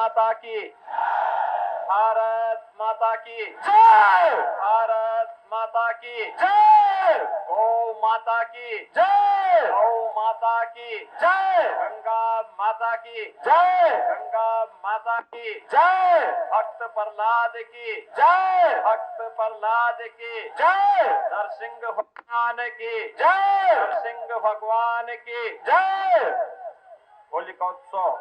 माता की, भारत माता की जय, भारत माता की जय, गौ माता की जय, गौ माता की जय, गंगा माता की जय, गंगा माता की जय, भक्त प्रहलाद की जय, भक्त प्रहलाद की जय, नरसिंह भगवान की जय, नरसिंह भगवान की जय। होलिकोत्सव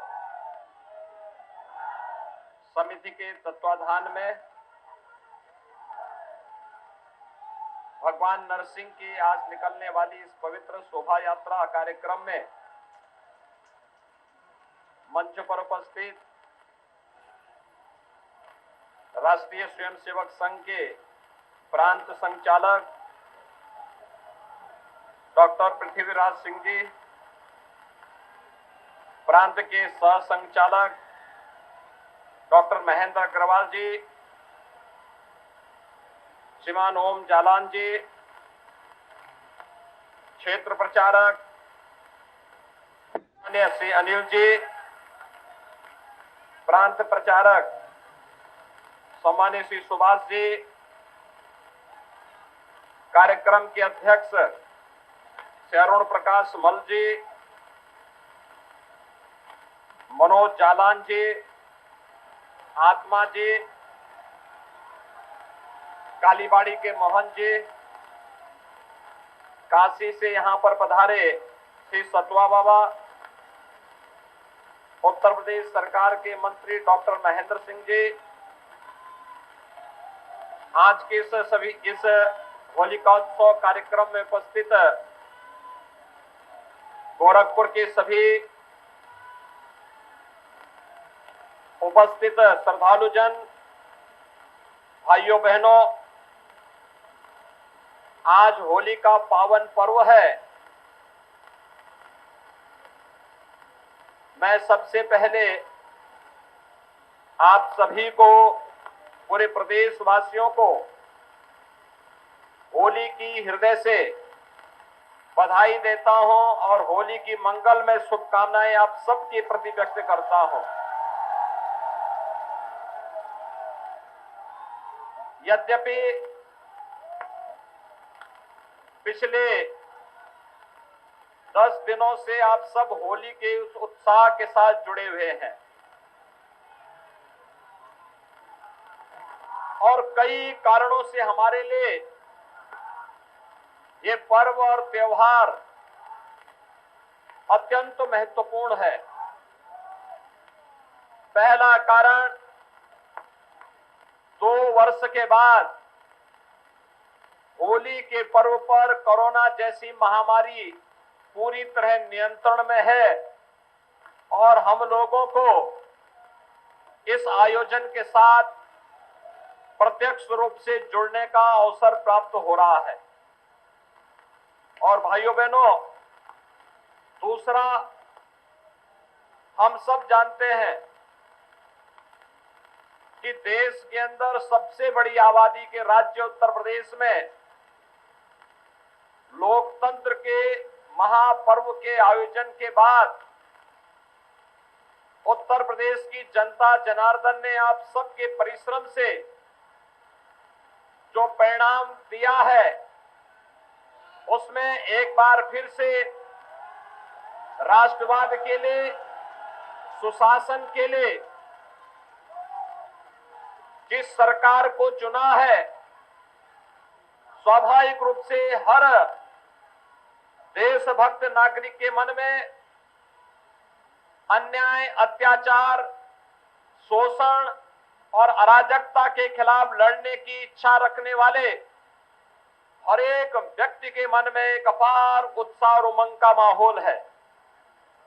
समिति के तत्वाधान में भगवान नरसिंह की आज निकलने वाली इस पवित्र शोभा यात्रा कार्यक्रम में मंच पर उपस्थित राष्ट्रीय स्वयंसेवक संघ के प्रांत संचालक डॉक्टर पृथ्वीराज सिंह जी, प्रांत के सह संचालक डॉक्टर महेंद्र अग्रवाल जी, श्रीमान ओम जालान जी, क्षेत्र प्रचारक श्री अनिल जी, प्रांत प्रचारक सम्मानीय श्री सुभाष जी, कार्यक्रम के अध्यक्ष श्री अरुण प्रकाश मल जी, मनोज जालान जी, आत्मा जी, कालीबाड़ी के मोहन जी, काशी से यहां पर पधारे श्री सतवा बाबा, उत्तर प्रदेश सरकार के मंत्री डॉक्टर महेंद्र सिंह जी, आज के इस होलिकोत्सव कार्यक्रम में उपस्थित गोरखपुर के सभी उपस्थित श्रद्धालुजन, भाइयों बहनों, आज होली का पावन पर्व है। मैं सबसे पहले आप सभी को, पूरे प्रदेशवासियों को होली की हृदय से बधाई देता हूं और होली की मंगलमय शुभकामनाएं आप सबके प्रति व्यक्त करता हूं। यद्यपि पिछले 10 दिनों से आप सब होली के उस उत्साह के साथ जुड़े हुए हैं और कई कारणों से हमारे लिए ये पर्व और त्योहार अत्यंत महत्वपूर्ण है। पहला कारण, 2 वर्ष के बाद होली के पर्व पर कोरोना जैसी महामारी पूरी तरह नियंत्रण में है और हम लोगों को इस आयोजन के साथ प्रत्यक्ष रूप से जुड़ने का अवसर प्राप्त हो रहा है। और भाइयों बहनों, दूसरा, हम सब जानते हैं कि देश के अंदर सबसे बड़ी आबादी के राज्य उत्तर प्रदेश में लोकतंत्र के महापर्व के आयोजन के बाद उत्तर प्रदेश की जनता जनार्दन ने आप सबके परिश्रम से जो परिणाम दिया है, उसमें एक बार फिर से राष्ट्रवाद के लिए, सुशासन के लिए जिस सरकार को चुना है, स्वाभाविक रूप से हर देशभक्त नागरिक के मन में अन्याय, अत्याचार, शोषण और अराजकता के खिलाफ लड़ने की इच्छा रखने वाले हर एक व्यक्ति के मन में एक अपार उत्साह और उमंग का माहौल है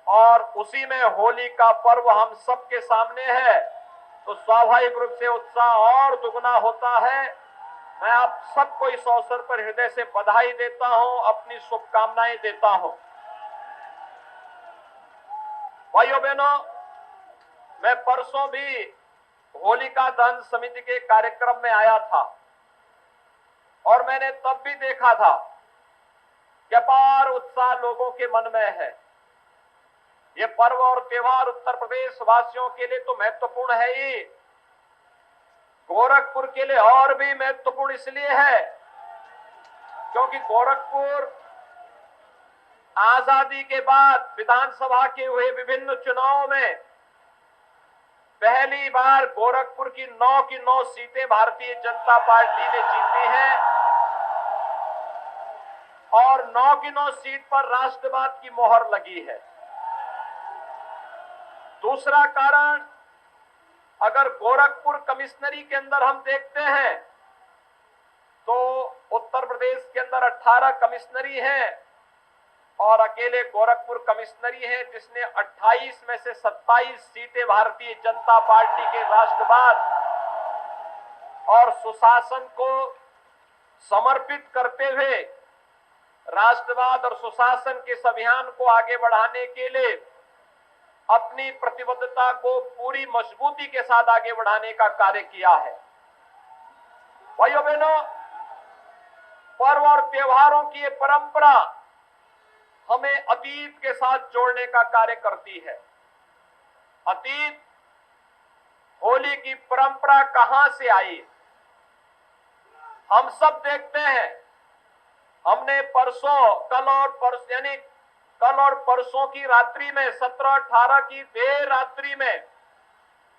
और उसी में होली का पर्व हम सबके सामने है, तो स्वाभाविक रूप से उत्साह और दुगना होता है। मैं आप सबको इस अवसर पर हृदय से बधाई देता हूं, अपनी शुभकामनाएं देता हूं। भाइयों बहनों, मैं परसों भी होलिका दहन समिति के कार्यक्रम में आया था और मैंने तब भी देखा था कि अपार उत्साह लोगों के मन में है ये पर्व और त्योहार उत्तर प्रदेश वासियों के लिए तो महत्वपूर्ण है ही, गोरखपुर के लिए और भी महत्वपूर्ण इसलिए है क्योंकि गोरखपुर आजादी के बाद विधानसभा के हुए विभिन्न चुनावों में पहली बार गोरखपुर की 9 की 9 सीटें भारतीय जनता पार्टी ने जीती हैं और 9 की 9 सीट पर राष्ट्रवाद की मोहर लगी है। दूसरा कारण, अगर गोरखपुर कमिश्नरी के अंदर हम देखते हैं तो उत्तर प्रदेश के अंदर 18 कमिश्नरी हैं और अकेले गोरखपुर कमिश्नरी है जिसने 28 में से 27 सीटें भारतीय जनता पार्टी के राष्ट्रवाद और सुशासन को समर्पित करते हुए राष्ट्रवाद और सुशासन के इस अभियान को आगे बढ़ाने के लिए अपनी प्रतिबद्धता को पूरी मजबूती के साथ आगे बढ़ाने का कार्य किया है। भाइयों बहनों, पर्व और त्योहारों की ये परंपरा हमें अतीत के साथ जोड़ने का कार्य करती है। अतीत, होली की परंपरा कहां से आई? हम सब देखते हैं। हमने कल और परसों की रात्रि में 17-18 की देर रात्रि में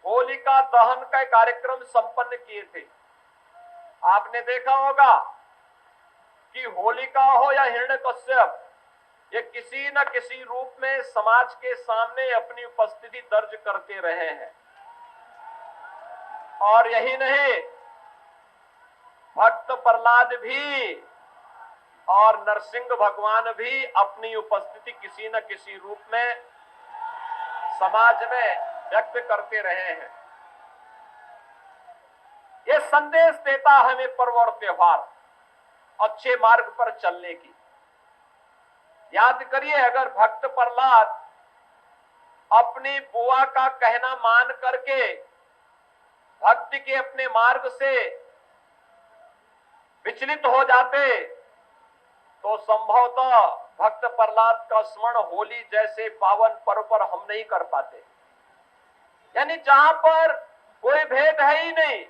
होलिका दहन का कार्यक्रम संपन्न किए थे। आपने देखा होगा कि होलिका हो या हिरण्यकश्यप, ये किसी न किसी रूप में समाज के सामने अपनी उपस्थिति दर्ज करते रहे हैं। और यही नहीं, भक्त प्रहलाद भी और नरसिंह भगवान भी अपनी उपस्थिति किसी न किसी रूप में समाज में व्यक्त करते रहे हैं। ये संदेश देता है हमें पर्व और त्योहार अच्छे मार्ग पर चलने की। याद करिए, अगर भक्त प्रहलाद अपनी बुआ का कहना मान करके भक्ति के अपने मार्ग से विचलित हो जाते तो संभवतः भक्त प्रहलाद का स्मरण होली जैसे पावन पर्व पर हम नहीं कर पाते। यानी जहां पर कोई भेद है ही नहीं,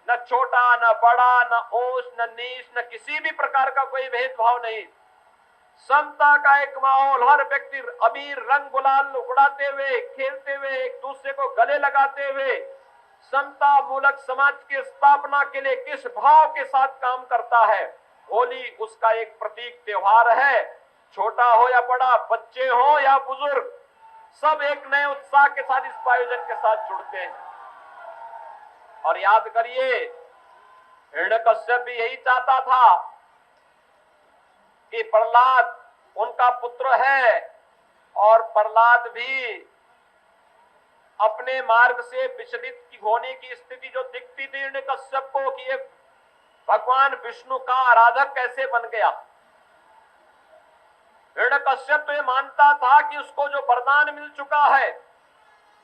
न छोटा न बड़ा, न ऊंच न नीच, न किसी भी प्रकार का कोई भेदभाव नहीं, समता का एक माहौल, हर व्यक्ति अबीर रंग गुलाल उड़ाते हुए, खेलते हुए, एक दूसरे को गले लगाते हुए समता मूलक समाज की स्थापना के लिए किस भाव के साथ काम करता है। होली उसका एक प्रतीक त्योहार है। छोटा हो या बड़ा, बच्चे हो या बुजुर्ग, सब एक नए उत्साह के साथ इस आयोजन के साथ जुड़ते हैं। और याद करिए, हिरण्यकश्यप भी यही चाहता था कि प्रहलाद उनका पुत्र है और प्रहलाद भी अपने मार्ग से विचलित होने की स्थिति जो दिखती थी हिरण्यकश्यप को कि ये भगवान विष्णु का आराधक कैसे बन गया। हिरण्यकश्यप तो ये मानता था कि उसको जो वरदान मिल चुका है,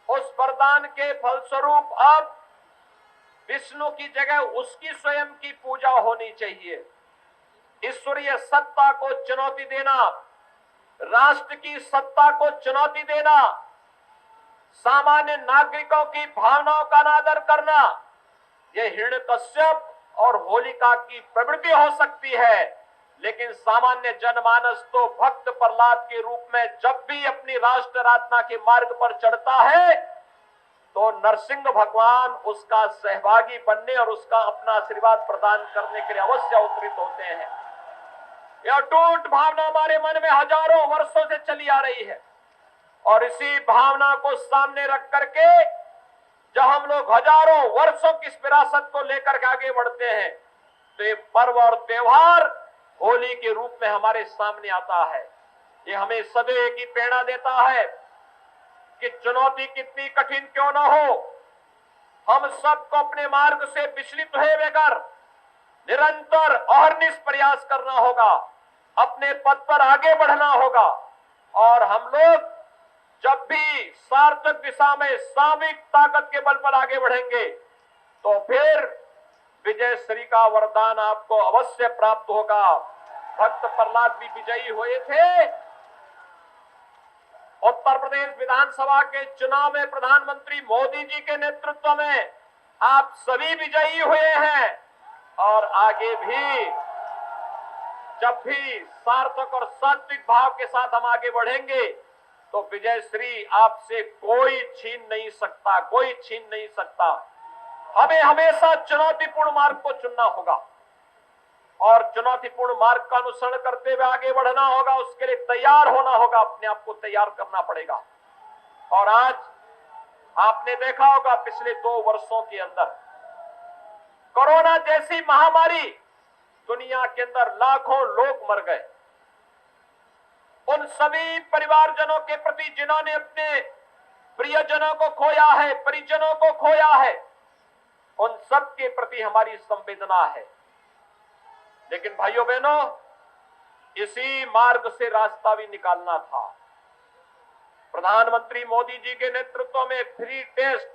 उस वरदान के फलस्वरूप अब विष्णु की जगह उसकी स्वयं की पूजा होनी चाहिए। ईश्वरीय सत्ता को चुनौती देना, राष्ट्र की सत्ता को चुनौती देना, सामान्य नागरिकों की भावनाओं का अनादर करना, यह हिरण्यकश्यप और होलिका की प्रवृत्ति हो सकती है। लेकिन सामान्य जनमानस तो भक्त प्रहलाद के रूप में जब भी अपनी राष्ट्र आराधना के मार्ग पर चढ़ता है तो नरसिंह भगवान उसका सहभागी बनने और उसका अपना आशीर्वाद प्रदान करने के लिए अवश्य अवतरित होते हैं। यह अटूट भावना हमारे मन में हजारों वर्षों से चली आ रही है और इसी भावना को सामने रख करके जब हम लोग हजारों वर्षों की इस विरासत को लेकर के आगे बढ़ते हैं तो ये पर्व और त्योहार होली के रूप में हमारे सामने आता है। ये हमें सदैव की प्रेरणा देता है कि चुनौती कितनी कठिन क्यों न हो, हम सबको अपने मार्ग से विचलित हुए बगैर निरंतर अहर्निश प्रयास करना होगा, अपने पद पर आगे बढ़ना होगा। और हम लोग जब भी सार्थक दिशा में सामूहिक ताकत के बल पर आगे बढ़ेंगे तो फिर विजय श्री का वरदान आपको अवश्य प्राप्त होगा। भक्त प्रहलाद भी विजयी हुए थे उत्तर प्रदेश विधानसभा के चुनाव में प्रधानमंत्री मोदी जी के नेतृत्व में आप सभी विजयी हुए हैं और आगे भी जब भी सार्थक और सात्विक भाव के साथ हम आगे बढ़ेंगे तो विजयश्री आपसे कोई छीन नहीं सकता, कोई छीन नहीं सकता। हमें हमेशा चुनौतीपूर्ण मार्ग को चुनना होगा और चुनौतीपूर्ण मार्ग का अनुसरण करते हुए आगे बढ़ना होगा। उसके लिए तैयार होना होगा, अपने आप को तैयार करना पड़ेगा। और आज आपने देखा होगा पिछले 2 वर्षों के अंदर कोरोना जैसी महामारी दुनिया के अंदर लाखों लोग मर गए। उन सभी परिवारजनों के प्रति जिन्होंने अपने प्रियजनों को खोया है, परिजनों को खोया है, उन सब के प्रति हमारी संवेदना है। लेकिन भाइयों बहनों, इसी मार्ग से रास्ता भी निकालना था। प्रधानमंत्री मोदी जी के नेतृत्व में फ्री टेस्ट,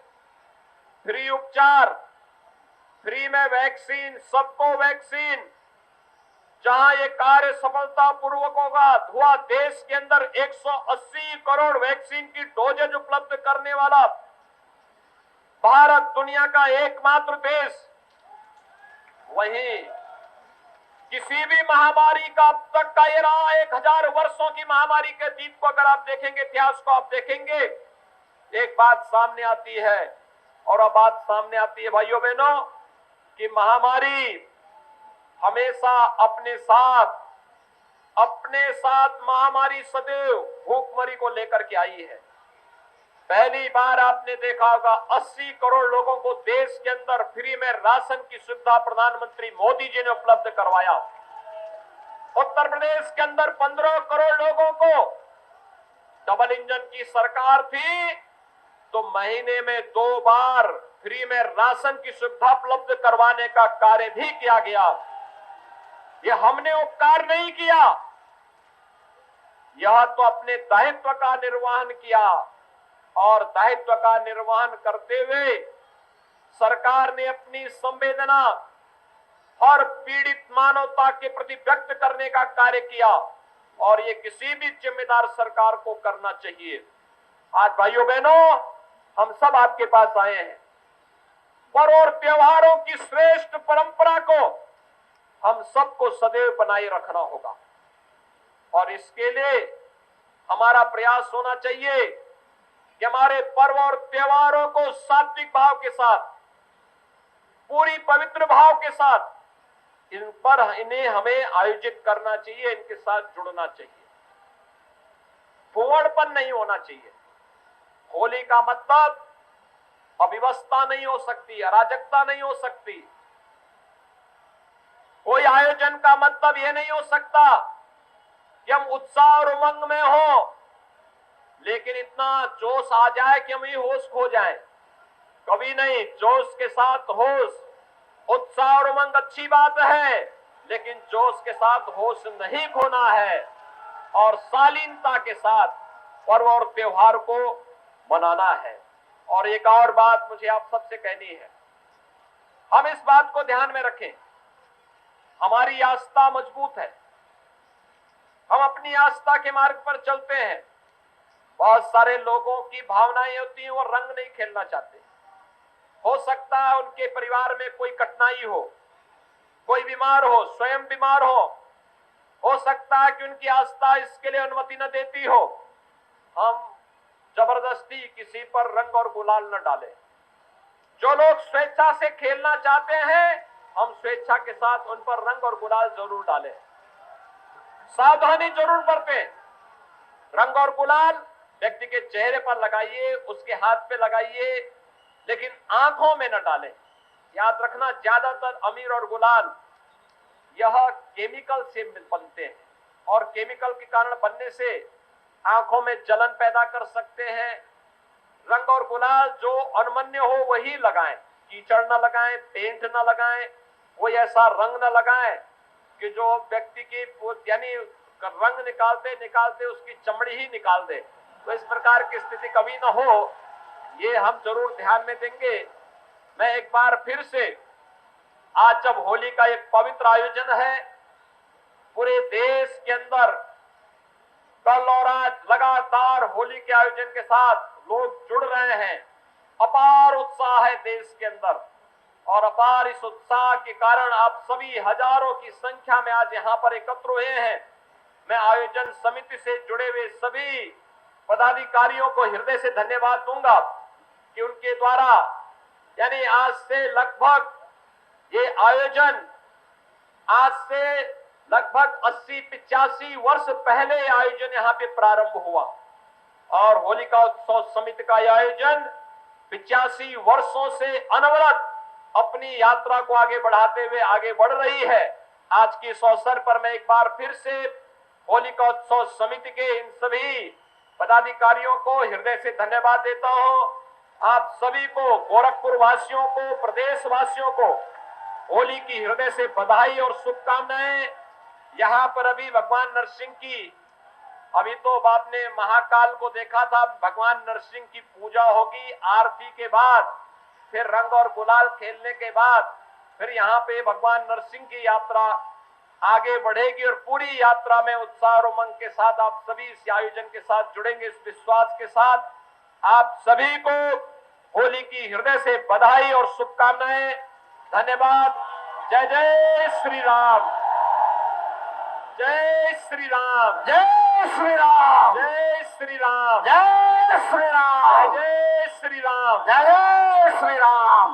फ्री उपचार, फ्री में वैक्सीन, सबको वैक्सीन, जहां ये कार्य सफलतापूर्वक होगा, हुआ देश के अंदर 180 करोड़ वैक्सीन की डोजेज उपलब्ध करने वाला भारत दुनिया का एकमात्र देश। वहीं किसी भी महामारी का अब तक का ये रहा 1000 वर्षों की महामारी के अतीत को अगर आप देखेंगे, इतिहास को आप देखेंगे, एक बात सामने आती है। और अब बात सामने आती है भाइयों बहनों कि महामारी हमेशा अपने साथ महामारी सदैव भूखमरी को लेकर के आई है। पहली बार आपने देखा होगा 80 करोड़ लोगों को देश के अंदर फ्री में राशन की सुविधा प्रधानमंत्री मोदी जी ने उपलब्ध करवाया। उत्तर प्रदेश के अंदर 15 करोड़ लोगों को डबल इंजन की सरकार थी तो महीने में 2 बार फ्री में राशन की सुविधा उपलब्ध करवाने का कार्य भी किया गया। यह हमने उपकार नहीं किया, यह तो अपने दायित्व का निर्वहन किया। और दायित्व का निर्वहन करते हुए सरकार ने अपनी संवेदना और पीड़ित मानवता के प्रति व्यक्त करने का कार्य किया और ये किसी भी जिम्मेदार सरकार को करना चाहिए। आज भाइयों बहनों, हम सब आपके पास आए हैं। पर्व और त्योहारों की श्रेष्ठ परंपरा को हम सबको सदैव बनाए रखना होगा और इसके लिए हमारा प्रयास होना चाहिए कि हमारे पर्व और त्योहारों को सात्विक भाव के साथ, पूरी पवित्र भाव के साथ इन्हें हमें आयोजित करना चाहिए, इनके साथ जुड़ना चाहिए। फूहड़पन नहीं होना चाहिए। होली का मतलब अव्यवस्था नहीं हो सकती, अराजकता नहीं हो सकती। कोई आयोजन का मतलब यह नहीं हो सकता कि हम उत्साह और उमंग में हो लेकिन इतना जोश आ जाए कि हम ही होश खो जाएं। कभी नहीं, जोश के साथ होश, उत्साह और उमंग अच्छी बात है लेकिन जोश के साथ होश नहीं खोना है और शालीनता के साथ पर्व और त्योहार को मनाना है। और एक और बात मुझे आप सबसे कहनी है, हम इस बात को ध्यान में रखें, हमारी आस्था मजबूत है, हम अपनी आस्था के मार्ग पर चलते हैं। बहुत सारे लोगों की भावनाएं होती हैं, वो रंग नहीं खेलना चाहते। हो सकता है उनके परिवार में कोई कठिनाई हो, कोई बीमार हो, स्वयं बीमार हो सकता है कि उनकी आस्था इसके लिए अनुमति न देती हो। हम जबरदस्ती किसी पर रंग और गुलाल न डालें। जो लोग स्वेच्छा से खेलना चाहते हैं, हम स्वेच्छा के साथ उन पर रंग और गुलाल जरूर डालें। सावधानी जरूर बरतें। रंग और गुलाल व्यक्ति के चेहरे पर लगाइए, उसके हाथ पे लगाइए, लेकिन आंखों में न डालें। याद रखना, ज्यादातर अमीर और गुलाल यह केमिकल से बनते हैं और केमिकल के कारण बनने से आंखों में जलन पैदा कर सकते हैं। रंग और गुलाल जो अनमन्य हो वही लगाएं, कीचड़ न लगाएं, पेंट न लगाएं, कोई ऐसा रंग न लगाएं कि जो व्यक्ति की यानी रंग निकालते उसकी चमड़ी ही निकाल दे। तो इस प्रकार की स्थिति कभी न हो, ये हम जरूर ध्यान में देंगे। मैं एक बार फिर से, आज जब होली का एक पवित्र आयोजन है, पूरे देश के अंदर कल और आज लगातार होली के आयोजन के साथ लोग जुड़ रहे हैं। अपार उत्साह है देश के अंदर और अपार इस उत्साह के कारण आप सभी हजारों की संख्या में आज यहाँ पर एकत्र हुए हैं। मैं आयोजन समिति से जुड़े हुए सभी पदाधिकारियों को हृदय से धन्यवाद दूंगा कि उनके द्वारा यानी आज से लगभग ये आयोजन आज से लगभग 80-85 वर्ष पहले आयोजन यहाँ पे प्रारंभ हुआ और होलिका उत्सव समिति का आयोजन 85 वर्षों से अनवरत अपनी यात्रा को आगे बढ़ाते हुए आगे बढ़ रही है। आज के इस अवसर पर मैं एक बार फिर से होलिका उत्सव समिति के इन सभी पदाधिकारियों को हृदय से धन्यवाद देता हूं। आप सभी को, गोरखपुर वासियों को, प्रदेश वासियों को होली की हृदय से बधाई और शुभकामनाएं। यहाँ पर अभी भगवान नरसिंह की, अभी तो आपने महाकाल को देखा था, भगवान नरसिंह की पूजा होगी। आरती के बाद फिर रंग और गुलाल खेलने के बाद फिर यहाँ पे भगवान नरसिंह की यात्रा आगे बढ़ेगी और पूरी यात्रा में उत्साह और उमंग के साथ आप सभी इस आयोजन के साथ जुड़ेंगे। इस विश्वास के साथ आप सभी को होली की हृदय से बधाई और शुभकामनाएं। धन्यवाद। जय जय श्री राम, जय श्री राम, जय श्री राम, जय श्री राम, जय श्री राम, जय श्री राम, जय श्री राम।